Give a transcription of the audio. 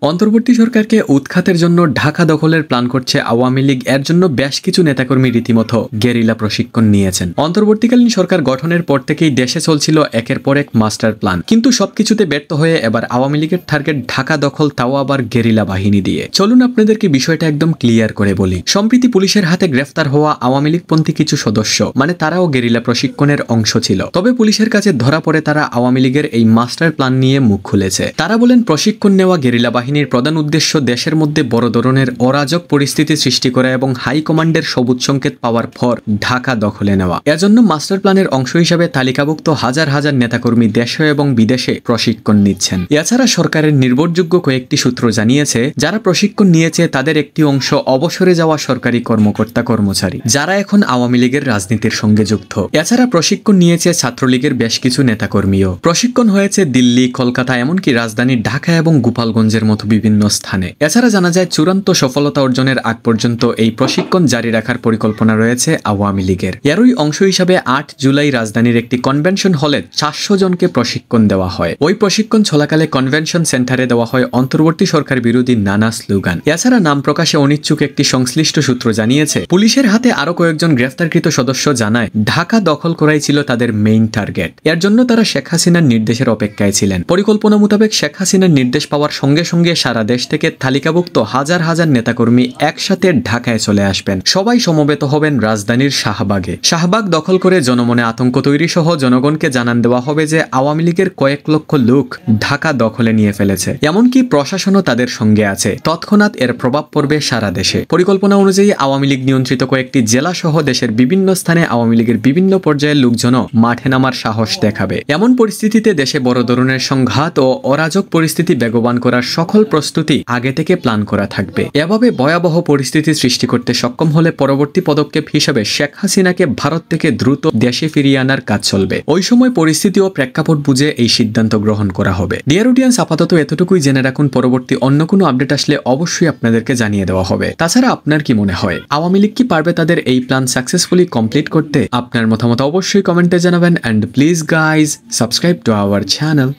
অন্তর্বর্তী সরকারকে উৎখাতের জন্য ঢাকা দখলের প্ল্যান করছে আওয়ামী লীগ। এর জন্য বেশ কিছু নেতাকর্মী রীতিমতো গেরিলা প্রশিক্ষণ নিয়েছেন। অন্তর্বর্তীকালীন সরকার গঠনের পর থেকেই দেশে চলছিল একের পর এক মাস্টার প্ল্যান, কিন্তু সবকিছুতে ব্যর্থ হয়ে এবার আওয়ামী লীগের টার্গেট ঢাকা দখল, তাও আবার গেরিলা বাহিনী দিয়ে। চলুন আপনাদেরকে বিষয়টা একদম ক্লিয়ার করে বলি। সম্প্রতি পুলিশের হাতে গ্রেফতার হওয়া আওয়ামী লীগপন্থী কিছু সদস্য, মানে তারাও গেরিলা প্রশিক্ষণের অংশ ছিল। তবে পুলিশের কাছে ধরা পড়ে তারা আওয়ামী লীগের এই মাস্টার প্ল্যান নিয়ে মুখ খুলেছে। তারা বলেন প্রশিক্ষণ নেওয়া গেরিলা বাহিনীর প্রধান উদ্দেশ্য দেশের মধ্যে বড় ধরনের অরাজক পরিস্থিতি সৃষ্টি করা এবং হাইকমান্ডের সবুজ সংকেত পাওয়ার পর ঢাকা দখলে নেওয়া। এজন্য মাস্টার প্ল্যানের অংশ হিসাবে তালিকাভুক্ত হাজার হাজার নেতাকর্মী দেশে এবং বিদেশে প্রশিক্ষণ নিচ্ছেন। এছাড়া সরকারের নির্ভরযোগ্য কয়েকটি সূত্র জানিয়েছে, যারা প্রশিক্ষণ নিয়েছে তাদের একটি অংশ অবসরে যাওয়া সরকারি কর্মকর্তা কর্মচারী, যারা এখন আওয়ামী লীগের রাজনীতির সঙ্গে যুক্ত। এছাড়া প্রশিক্ষণ নিয়েছে ছাত্রলীগের বেশ কিছু নেতাকর্মীও। প্রশিক্ষণ হয়েছে দিল্লি, কলকাতা, এমনকি রাজধানী ঢাকা এবং গোপালগঞ্জের মতো বিভিন্ন স্থানে। এছাড়া জানা যায় চূড়ান্ত সফলতা অর্জনের আগ পর্যন্ত এই প্রশিক্ষণ জারি রাখার পরিকল্পনা রয়েছে আওয়ামী লীগের। এরই অংশ হিসাবে 8 জুলাই রাজধানীর একটি কনভেনশন হলে 400 জনকে প্রশিক্ষণ দেওয়া হয়। ওই প্রশিক্ষণ চলাকালে কনভেনশন সেন্টারে দেওয়া হয় অন্তর্বর্তী সরকার বিরোধী নানা স্লোগান। এছাড়া নাম প্রকাশে অনিচ্ছুক একটি সংশ্লিষ্ট সূত্র জানিয়েছে, পুলিশের হাতে আরো কয়েকজন গ্রেফতারকৃত সদস্য জানায় ঢাকা দখল করাই ছিল তাদের মেইন টার্গেট। এর জন্য তারা শেখ হাসিনার নির্দেশের অপেক্ষায় ছিলেন। পরিকল্পনা মোতাবেক শেখ হাসিনার নির্দেশ পাওয়ার সঙ্গে সঙ্গে সারা দেশ থেকে তালিকাভুক্ত হাজার হাজার নেতাকর্মী একসাথে ঢাকায় চলে আসবেন। সবাই সমবেত হবেন রাজধানীর শাহবাগে। শাহবাগ দখল করে জনমনে আতঙ্ক তৈরি সহ জনগণকে জানান দেওয়া হবে যে আওয়ামী লীগের কয়েক লক্ষ লোক ঢাকা দখলে নিয়ে ফেলেছে, এমনকি প্রশাসনও তাদের সঙ্গে আছে। তৎক্ষণাৎ এর প্রভাব পড়বে সারা দেশে। পরিকল্পনা অনুযায়ী আওয়ামী লীগ নিয়ন্ত্রিত কয়েকটি জেলা সহ দেশের বিভিন্ন স্থানে আওয়ামী লীগের বিভিন্ন পর্যায়ের লোকজনও মাঠে নামার সাহস দেখাবে। এমন পরিস্থিতিতে দেশে বড় ধরনের সংঘাত ও অরাজক পরিস্থিতি বেগবান করার সকল প্রস্তুতি আগে থেকে প্ল্যান করা থাকবে। এভাবে ভয়াবহ পরিস্থিতি সৃষ্টি করতে সক্ষম হলে পরবর্তী পদক্ষেপ হিসেবে শেখ হাসিনাকে ভারত থেকে দ্রুত দেশে ফিরিয়ে আনার কাজ চলবে। ওই সময় পরিস্থিতি ও প্রেক্ষাপট বুঝে এই সিদ্ধান্ত গ্রহণ করা হবে। ডিয়ার অডিয়েন্স, আপাতত এতটুকুই জেনে রাখুন। পরবর্তী অন্য কোনো আপডেট আসলে অবশ্যই আপনাদেরকে জানিয়ে দেওয়া হবে। তাছাড়া আপনার কি মনে হয়, আওয়ামী লীগ কি পারবে তাদের এই প্ল্যান সাকসেসফুলি কমপ্লিট করতে? আপনার মতামত অবশ্যই কমেন্টে জানাবেন। And please guys, subscribe to our channel.